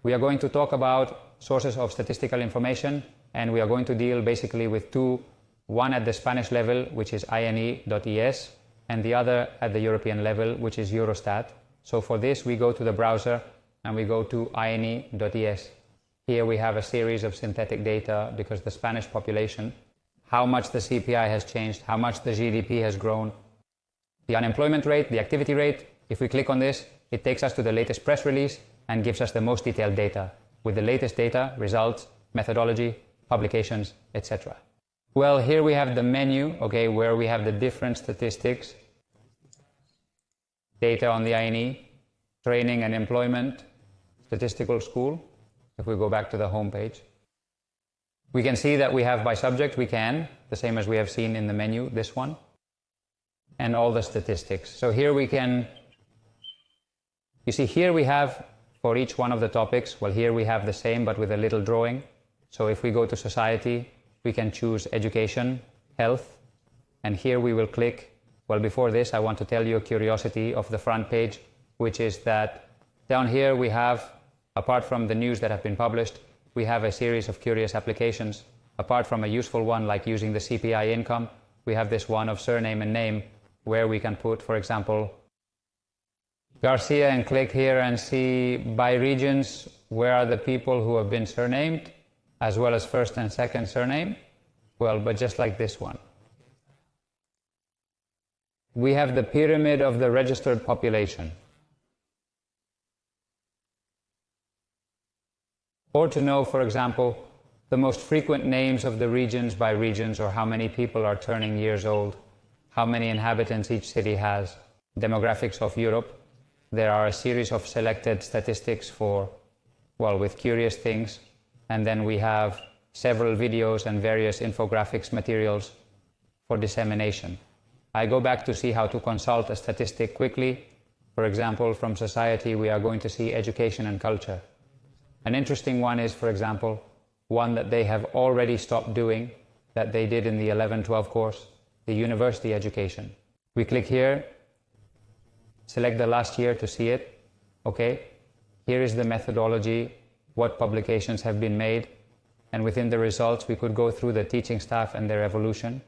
We are going to talk about sources of statistical information, and we are going to deal basically with two, one at the Spanish level, which is INE.es, and the other at the European level, which is Eurostat. So for this, we go to the browser and we go to INE.es. Here we have a series of synthetic data because the Spanish population, how much the CPI has changed, how much the GDP has grown, the unemployment rate, the activity rate. If we click on this, it takes us to the latest press release and gives us the most detailed data with the latest data, results, methodology, publications, etc. Well, here we have the menu, okay, where we have the different statistics, data on the INE, training and employment, statistical school. If we go back to the home page, we can see that we have by subject, the same as we have seen in the menu, this one, and all the statistics. So here we can, you see here we have for each one of the topics, well here we have the same but with a little drawing. So if we go to society, we can choose education, health, and here we will click. Well, before this I want to tell you a curiosity of the front page, which is that down here we have, apart from the news that have been published, we have a series of curious applications. Apart from a useful one like using the CPI income, we have this one of surname and name, where we can put, for example, Garcia, and click here and see by regions where are the people who have been surnamed, as well as first and second surname. Well, but just like this one. We have the pyramid of the registered population. Or to know, for example, the most frequent names of the regions by regions, or how many people are turning years old, how many inhabitants each city has, demographics of Europe. There are a series of selected statistics for, well, with curious things, and then we have several videos and various infographics materials for dissemination. I go back to see how to consult a statistic quickly. For example, from society we are going to see education and culture. An interesting one is, for example, one that they have already stopped doing, that they did in the 11-12 course, the university education. We click here, select the last year to see it. Okay, here is the methodology, what publications have been made, and within the results we could go through the teaching staff and their evolution.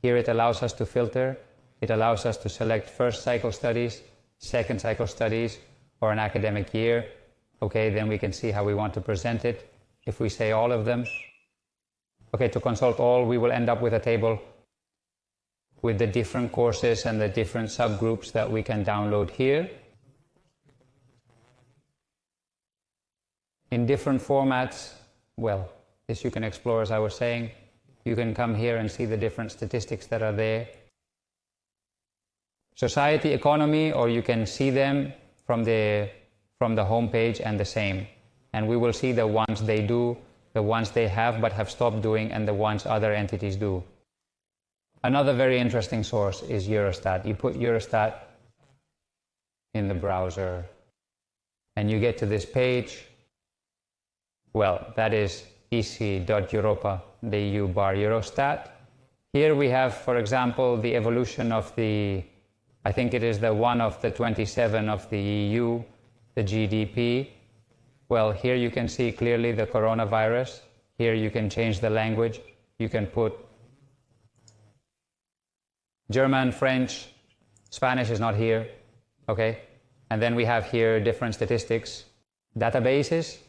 Here it allows us to filter, it allows us to select first cycle studies, second cycle studies, or an academic year. Okay, then we can see how we want to present it. If we say all of them, okay, to consult all, we will end up with a table with the different courses and the different subgroups that we can download here. In different formats, well, this you can explore, as I was saying. You can come here and see the different statistics that are there. Society, economy, or you can see them from the home page and the same. And we will see the ones they do, the ones they have but have stopped doing, and the ones other entities do. Another very interesting source is Eurostat. You put Eurostat in the browser and you get to this page. Well, that is ec.europa.eu/Eurostat. Here we have, for example, the evolution of the, I think it is the one of the 27 of the EU, the GDP. Well, here you can see clearly the coronavirus. Here you can change the language. You can put German, French, Spanish is not here, okay? And then we have here different statistics, databases,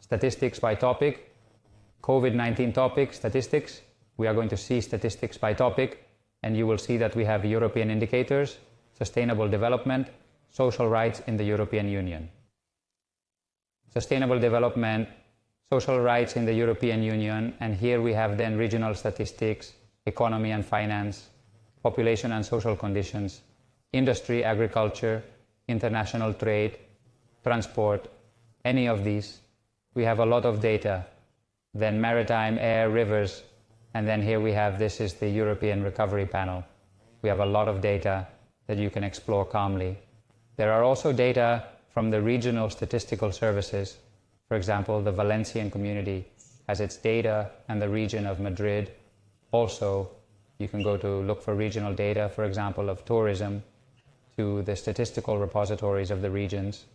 statistics by topic, COVID-19 topic, statistics. We are going to see statistics by topic, and you will see that we have European indicators, sustainable development, social rights in the European Union. Sustainable development, social rights in the European Union, and here we have then regional statistics, economy and finance, population and social conditions, industry, agriculture, international trade, transport, any of these. We have a lot of data. Then maritime, air, rivers, and then here we have, this is the European Recovery Panel. We have a lot of data that you can explore calmly. There are also data from the regional statistical services. For example, the Valencian community has its data, and the region of Madrid also. You can go to look for regional data, for example, of tourism, to the statistical repositories of the regions.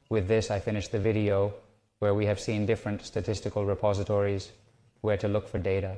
With this, I finish the video. where we have seen different statistical repositories where to look for data.